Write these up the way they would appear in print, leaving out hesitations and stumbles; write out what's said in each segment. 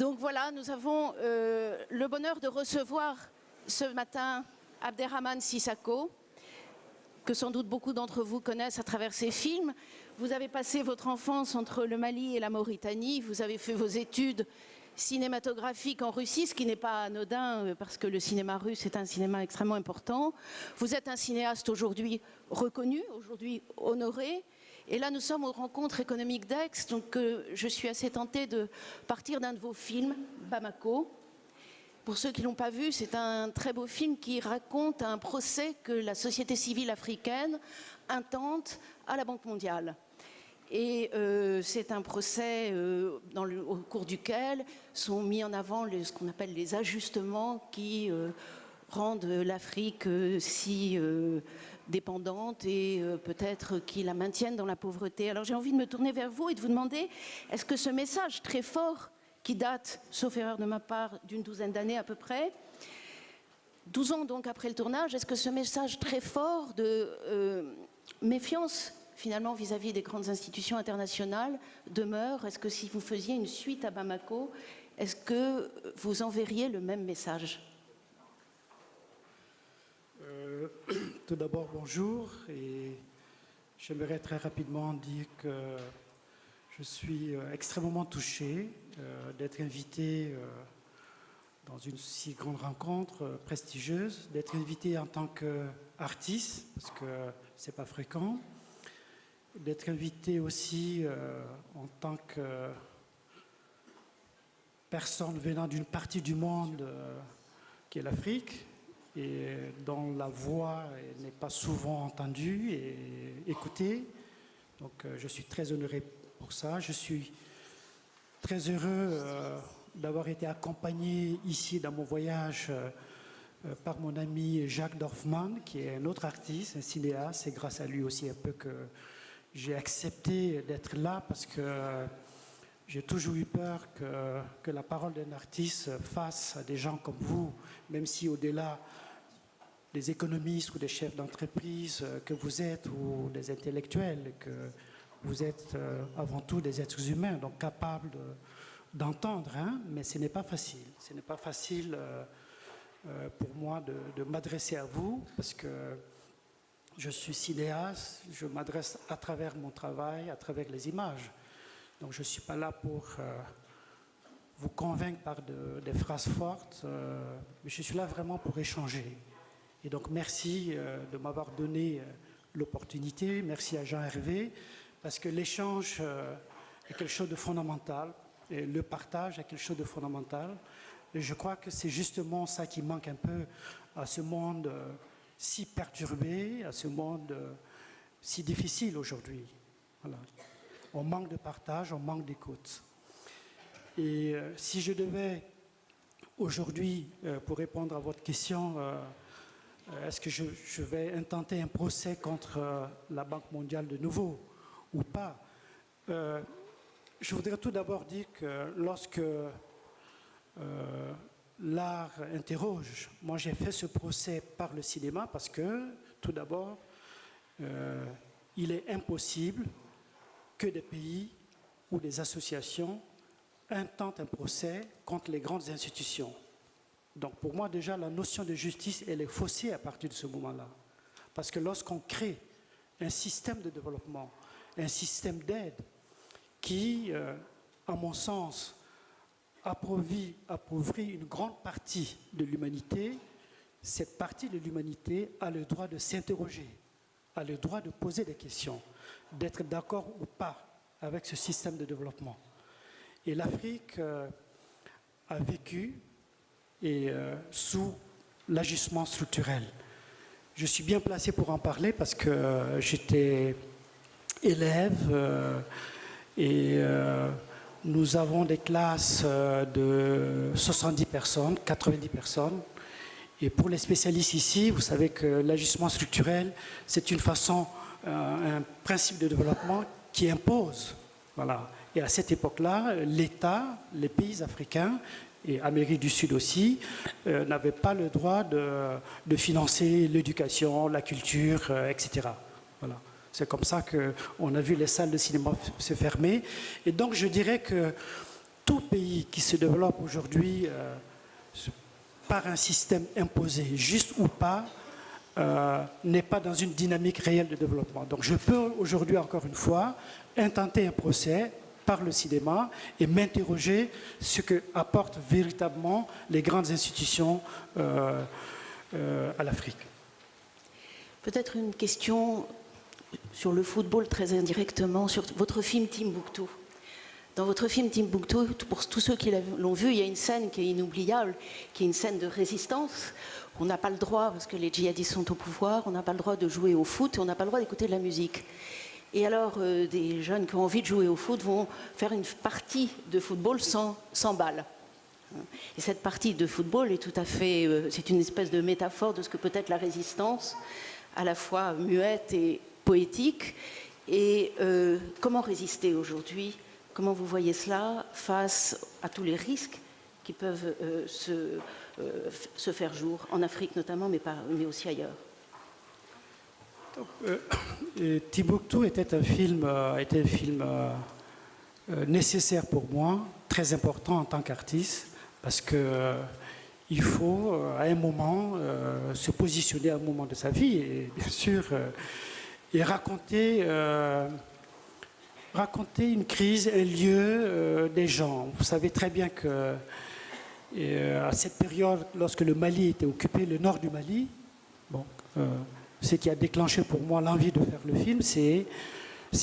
Donc voilà, nous avons le bonheur de recevoir ce matin Abderrahmane Sissako, que sans doute beaucoup d'entre vous connaissent à travers ses films. Vous avez passé votre enfance entre le Mali et la Mauritanie, vous avez fait vos études cinématographiques en Russie, ce qui n'est pas anodin parce que le cinéma russe est un cinéma extrêmement important. Vous êtes un cinéaste aujourd'hui reconnu, aujourd'hui honoré. Et là, nous sommes aux rencontres économiques d'Aix, donc je suis assez tentée de partir d'un de vos films, Bamako. Pour ceux qui ne l'ont pas vu, c'est un très beau film qui raconte un procès que la société civile africaine intente à la Banque mondiale. Et c'est un procès au cours duquel sont mis en avant ce qu'on appelle les ajustements qui rendent l'Afrique si dépendante et peut-être qui la maintiennent dans la pauvreté. Alors j'ai envie de me tourner vers vous et de vous demander, est-ce que ce message très fort, qui date, sauf erreur de ma part, d'une douzaine d'années à peu près, 12 ans donc après le tournage, est-ce que ce message très fort de méfiance finalement vis-à-vis des grandes institutions internationales demeure? Est-ce que si vous faisiez une suite à Bamako, est-ce que vous enverriez le même message? Tout d'abord, bonjour, et j'aimerais très rapidement dire que je suis extrêmement touché d'être invité dans une si grande rencontre prestigieuse, d'être invité en tant qu'artiste, parce que c'est pas fréquent, d'être invité aussi en tant que personne venant d'une partie du monde qui est l'Afrique, et dont la voix n'est pas souvent entendue et écoutée. Donc je suis très honoré pour ça. Je suis très heureux d'avoir été accompagné ici dans mon voyage par mon ami Jacques Dorfman, qui est un autre artiste, un cinéaste. C'est grâce à lui aussi un peu que j'ai accepté d'être là, parce que j'ai toujours eu peur que la parole d'un artiste face à des gens comme vous, même si au-delà des économistes ou des chefs d'entreprise que vous êtes, ou des intellectuels, que vous êtes avant tout des êtres humains, donc capables d'entendre, hein, mais ce n'est pas facile. Ce n'est pas facile pour moi de m'adresser à vous, parce que je suis cinéaste, je m'adresse à travers mon travail, à travers les images. Donc je ne suis pas là pour vous convaincre par des phrases fortes, mais je suis là vraiment pour échanger. Et donc merci de m'avoir donné l'opportunité, merci à Jean-Hervé, parce que l'échange est quelque chose de fondamental, et le partage est quelque chose de fondamental. Et je crois que c'est justement ça qui manque un peu à ce monde si perturbé, à ce monde si difficile aujourd'hui. Voilà. On manque de partage, on manque d'écoute. Et si je devais aujourd'hui, pour répondre à votre question, est-ce que je vais intenter un procès contre la Banque mondiale de nouveau ou pas? Je voudrais tout d'abord dire que lorsque l'art interroge, moi j'ai fait ce procès par le cinéma, parce que tout d'abord, il est impossible que des pays ou des associations intentent un procès contre les grandes institutions. Donc pour moi déjà, la notion de justice, elle est faussée à partir de ce moment-là. Parce que lorsqu'on crée un système de développement, un système d'aide qui, à mon sens, appauvrit une grande partie de l'humanité, cette partie de l'humanité a le droit de s'interroger, a le droit de poser des questions, d'être d'accord ou pas avec ce système de développement. Et l'Afrique a vécu sous l'ajustement structurel. Je suis bien placé pour en parler parce que j'étais élève et nous avons des classes de 70 personnes, 90 personnes. Et pour les spécialistes ici, vous savez que l'ajustement structurel, c'est une façon, un principe de développement qui impose. Voilà. Et à cette époque-là, l'État, les pays africains, et Amérique du Sud aussi, n'avaient pas le droit de financer l'éducation, la culture, etc. Voilà. C'est comme ça qu'on a vu les salles de cinéma se fermer. Et donc je dirais que tout pays qui se développe aujourd'hui par un système imposé, juste ou pas, n'est pas dans une dynamique réelle de développement. Donc je peux aujourd'hui, encore une fois, intenter un procès par le cinéma et m'interroger ce que apportent véritablement les grandes institutions à l'Afrique. Peut-être une question sur le football très indirectement, sur votre film Timbuktu. Dans votre film Timbuktu, pour tous ceux qui l'ont vu, il y a une scène qui est inoubliable, qui est une scène de résistance. On n'a pas le droit, parce que les djihadistes sont au pouvoir, on n'a pas le droit de jouer au foot, on n'a pas le droit d'écouter de la musique. Et alors, des jeunes qui ont envie de jouer au foot vont faire une partie de football sans balles. Et cette partie de football est tout à fait... c'est une espèce de métaphore de ce que peut être la résistance, à la fois muette et poétique. Et comment résister aujourd'hui? Comment vous voyez cela face à tous les risques qui peuvent se faire jour, en Afrique notamment, mais aussi ailleurs? Timbuktu était un film nécessaire pour moi, très important en tant qu'artiste, parce qu'il faut à un moment se positionner à un moment de sa vie et bien sûr et raconter une crise, un lieu, des gens. Vous savez très bien que à cette période, lorsque le Mali était occupé, le nord du Mali, bon, ce qui a déclenché pour moi l'envie de faire le film, c'est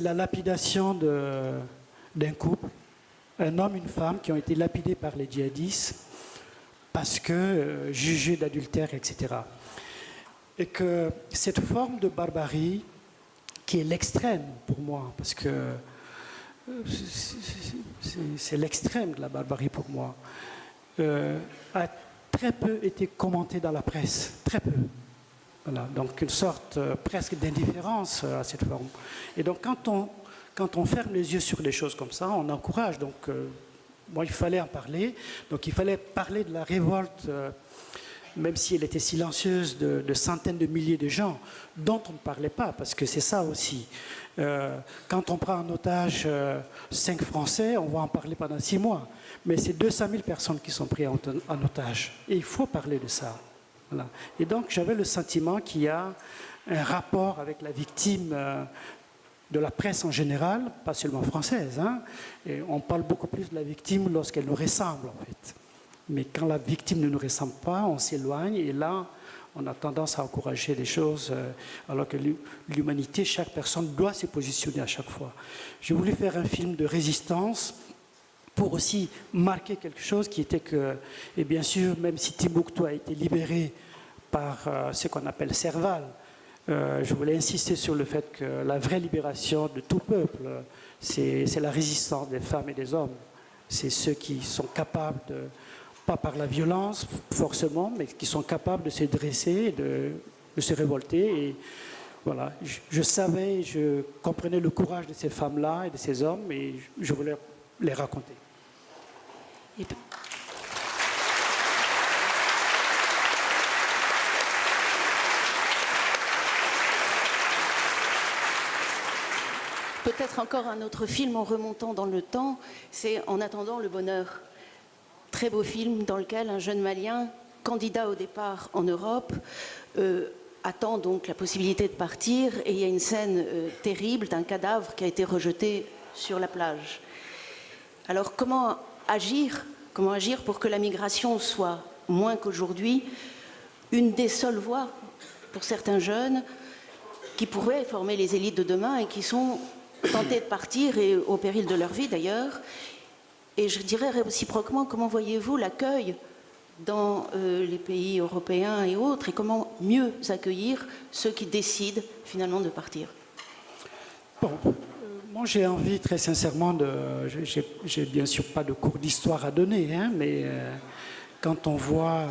la lapidation d'un couple, un homme, une femme, qui ont été lapidés par les djihadistes parce que jugés d'adultère, etc. Et que cette forme de barbarie, qui est l'extrême pour moi, parce que c'est l'extrême de la barbarie pour moi, a très peu été commentée dans la presse, très peu. Voilà, donc une sorte presque d'indifférence à cette forme. Et donc quand on ferme les yeux sur des choses comme ça, on encourage. Donc moi, il fallait en parler. Donc il fallait parler de la révolte, même si elle était silencieuse, de centaines de milliers de gens dont on ne parlait pas, parce que c'est ça aussi. Quand on prend en otage 5 Français, on va en parler pendant 6 mois. Mais c'est 200 000 personnes qui sont prises en otage. Et il faut parler de ça. Voilà. Et donc j'avais le sentiment qu'il y a un rapport avec la victime de la presse en général, pas seulement française. Hein. Et on parle beaucoup plus de la victime lorsqu'elle nous ressemble, en fait. Mais quand la victime ne nous ressemble pas, on s'éloigne et là, on a tendance à encourager des choses, alors que l'humanité, chaque personne doit se positionner à chaque fois. J'ai voulu faire un film de résistance pour aussi marquer quelque chose qui était que, et bien sûr, même si Timbuktu a été libéré par ce qu'on appelle Serval, je voulais insister sur le fait que la vraie libération de tout peuple, c'est la résistance des femmes et des hommes. C'est ceux qui sont capables de, pas par la violence forcément, mais qui sont capables de se dresser, de se révolter. Et voilà, je savais, je comprenais le courage de ces femmes-là et de ces hommes, et je voulais les raconter. Peut-être encore un autre film en remontant dans le temps, c'est En attendant le bonheur. Très beau film dans lequel un jeune Malien, candidat au départ en Europe, attend donc la possibilité de partir, et il y a une scène terrible d'un cadavre qui a été rejeté sur la plage. Alors comment agir pour que la migration soit, moins qu'aujourd'hui, une des seules voies pour certains jeunes qui pourraient former les élites de demain et qui sont tentés de partir, et au péril de leur vie d'ailleurs. Et je dirais réciproquement, comment voyez-vous l'accueil dans les pays européens et autres, et comment mieux accueillir ceux qui décident finalement de partir? Bon, moi j'ai envie très sincèrement de... J'ai bien sûr pas de cours d'histoire à donner, hein, mais quand on voit...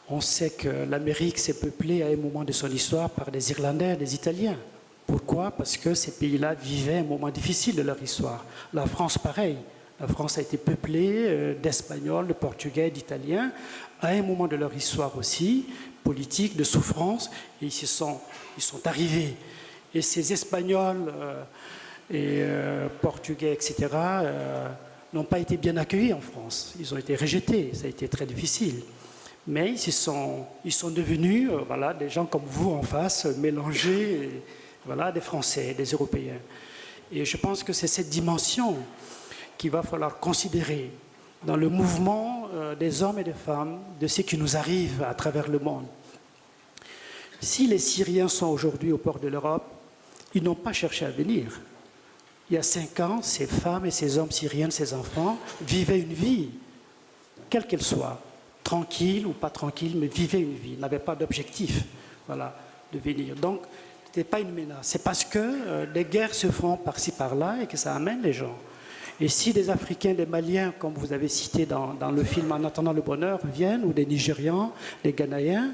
on sait que l'Amérique s'est peuplée à un moment de son histoire par des Irlandais, des Italiens. Pourquoi? Parce que ces pays-là vivaient un moment difficile de leur histoire. La France, pareil. La France a été peuplée d'Espagnols, de Portugais, d'Italiens, à un moment de leur histoire aussi, politique, de souffrance, et ils sont arrivés. Et ces Espagnols et Portugais, etc., n'ont pas été bien accueillis en France. Ils ont été rejetés, ça a été très difficile. Mais ils sont devenus voilà, des gens comme vous en face, mélangés, voilà, des Français, des Européens. Et je pense que c'est cette dimension qu'il va falloir considérer dans le mouvement des hommes et des femmes, de ce qui nous arrive à travers le monde. Si les Syriens sont aujourd'hui au port de l'Europe, ils n'ont pas cherché à venir. Il y a 5 ans, ces femmes et ces hommes syriens, ces enfants, vivaient une vie, quelle qu'elle soit, tranquille ou pas tranquille, mais vivaient une vie, n'avaient pas d'objectif, voilà, de venir. Donc, ce n'était pas une menace. C'est parce que des guerres se font par-ci, par-là et que ça amène les gens. Et si des Africains, des Maliens, comme vous avez cité dans le film En attendant le bonheur, viennent, ou des Nigérians, des Ghanéens,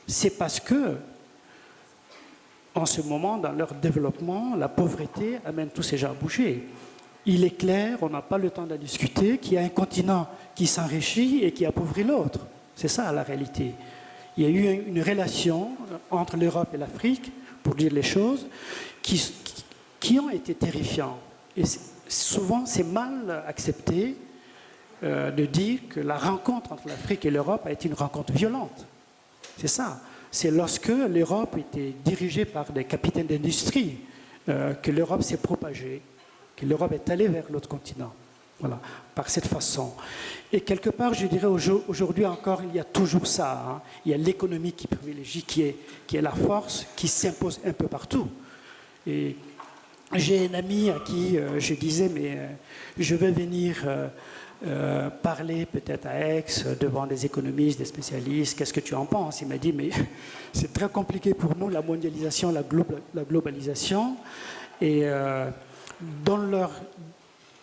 c'est parce que, en ce moment, dans leur développement, la pauvreté amène tous ces gens à bouger. Il est clair, on n'a pas le temps d'en discuter, qu'il y a un continent qui s'enrichit et qui appauvrit l'autre. C'est ça la réalité. Il y a eu une relation entre l'Europe et l'Afrique, pour dire les choses, qui ont été terrifiantes. Et souvent, c'est mal accepté de dire que la rencontre entre l'Afrique et l'Europe a été une rencontre violente. C'est ça. C'est lorsque l'Europe était dirigée par des capitaines d'industrie que l'Europe s'est propagée, que l'Europe est allée vers l'autre continent. Voilà, par cette façon. Et quelque part, je dirais aujourd'hui encore, il y a toujours ça. Hein. Il y a l'économie qui privilégie, qui est la force, qui s'impose un peu partout. Et j'ai un ami à qui je disais, mais je vais venir parler peut-être à Aix devant des économistes, des spécialistes, qu'est-ce que tu en penses? Il m'a dit, mais c'est très compliqué pour nous, la mondialisation, la globalisation. Et dans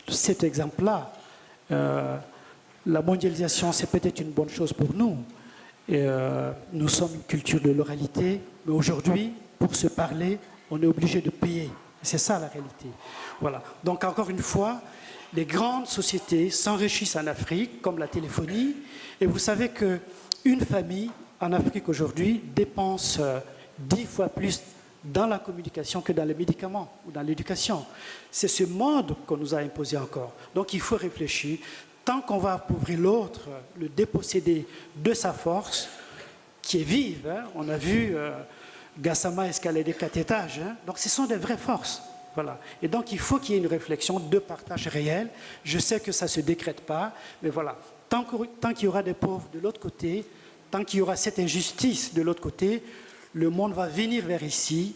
cet exemple-là, la mondialisation, c'est peut-être une bonne chose pour nous. Et, nous sommes une culture de l'oralité, mais aujourd'hui, pour se parler, on est obligé de payer. C'est ça la réalité. Voilà. Donc encore une fois, les grandes sociétés s'enrichissent en Afrique, comme la téléphonie, et vous savez qu'une famille en Afrique aujourd'hui dépense 10 fois plus dans la communication que dans les médicaments ou dans l'éducation. C'est ce mode qu'on nous a imposé encore. Donc il faut réfléchir. Tant qu'on va appauvrir l'autre, le déposséder de sa force, qui est vive, hein, on a vu Gassama escalader 4 étages, hein, donc ce sont des vraies forces. Voilà. Et donc il faut qu'il y ait une réflexion de partage réel. Je sais que ça ne se décrète pas, mais voilà. Tant qu'il y aura des pauvres de l'autre côté, tant qu'il y aura cette injustice de l'autre côté, le monde va venir vers ici,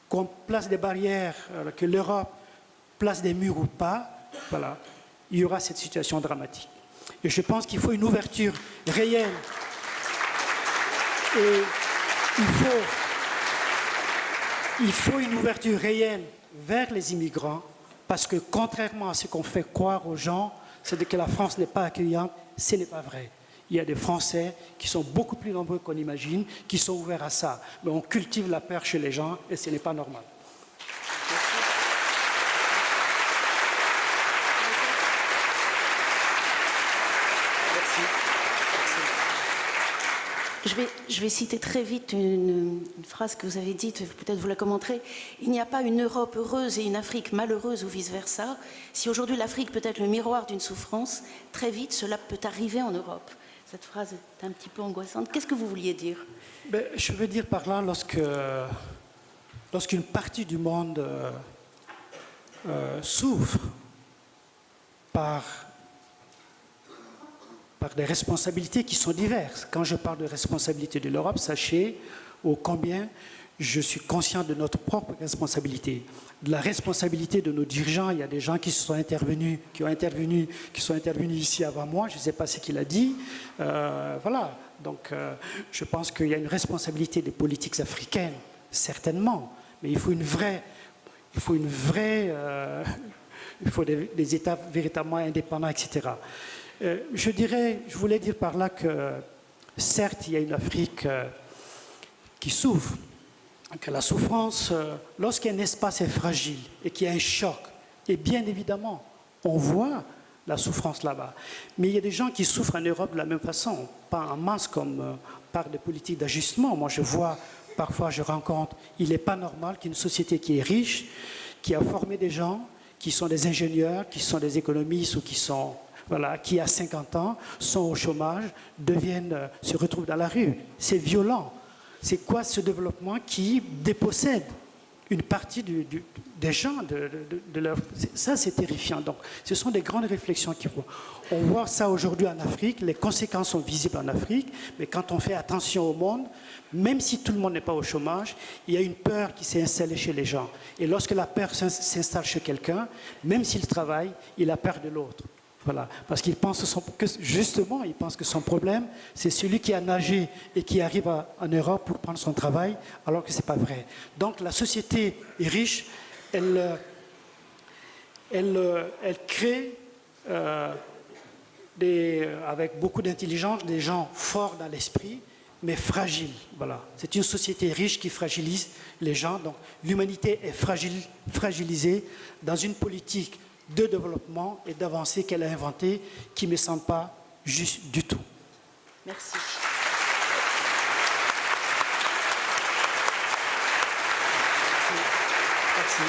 qu'on place des barrières, que l'Europe place des murs ou pas, voilà, il y aura cette situation dramatique. Et je pense qu'il faut une ouverture réelle. Et il faut une ouverture réelle vers les immigrants, parce que contrairement à ce qu'on fait croire aux gens, c'est que la France n'est pas accueillante, ce n'est pas vrai. Il y a des Français qui sont beaucoup plus nombreux qu'on imagine, qui sont ouverts à ça. Mais on cultive la peur chez les gens et ce n'est pas normal. Je vais citer très vite une phrase que vous avez dite, peut-être vous la commenterez. Il n'y a pas une Europe heureuse et une Afrique malheureuse ou vice-versa. Si aujourd'hui l'Afrique peut être le miroir d'une souffrance, très vite cela peut arriver en Europe. Cette phrase est un petit peu angoissante. Qu'est-ce que vous vouliez dire? Je veux dire par là, lorsqu'une partie du monde souffre par des responsabilités qui sont diverses. Quand je parle de responsabilité de l'Europe, sachez ô combien je suis conscient de notre propre responsabilité, de la responsabilité de nos dirigeants. Il y a des gens qui sont intervenus ici avant moi, je ne sais pas ce qu'il a dit. Voilà, donc je pense qu'il y a une responsabilité des politiques africaines, certainement, mais il faut des États véritablement indépendants, etc. Je voulais dire par là que, certes, il y a une Afrique qui souffre, que la souffrance, lorsqu'un espace est fragile et qu'il y a un choc, et bien évidemment, on voit la souffrance là-bas. Mais il y a des gens qui souffrent en Europe de la même façon, pas en masse comme par des politiques d'ajustement. Moi, je vois, parfois je rencontre, il n'est pas normal qu'une société qui est riche, qui a formé des gens, qui sont des ingénieurs, qui sont des économistes ou qui sont, voilà, qui à 50 ans sont au chômage, se retrouvent dans la rue. C'est violent. C'est quoi ce développement qui dépossède une partie des gens de leur... Ça, c'est terrifiant. Donc, ce sont des grandes réflexions qu'il faut. On voit ça aujourd'hui en Afrique, les conséquences sont visibles en Afrique, mais quand on fait attention au monde, même si tout le monde n'est pas au chômage, il y a une peur qui s'est installée chez les gens. Et lorsque la peur s'installe chez quelqu'un, même s'il travaille, il a peur de l'autre. Voilà, parce qu'il pense justement, il pense que son problème, c'est celui qui a nagé et qui arrive en Europe pour prendre son travail, alors que ce n'est pas vrai. Donc la société est riche, elle crée avec beaucoup d'intelligence des gens forts dans l'esprit, mais fragiles. Voilà. C'est une société riche qui fragilise les gens. Donc l'humanité est fragilisée dans une politique de développement et d'avancée qu'elle a inventée qui ne me semble pas juste du tout. Merci. Merci.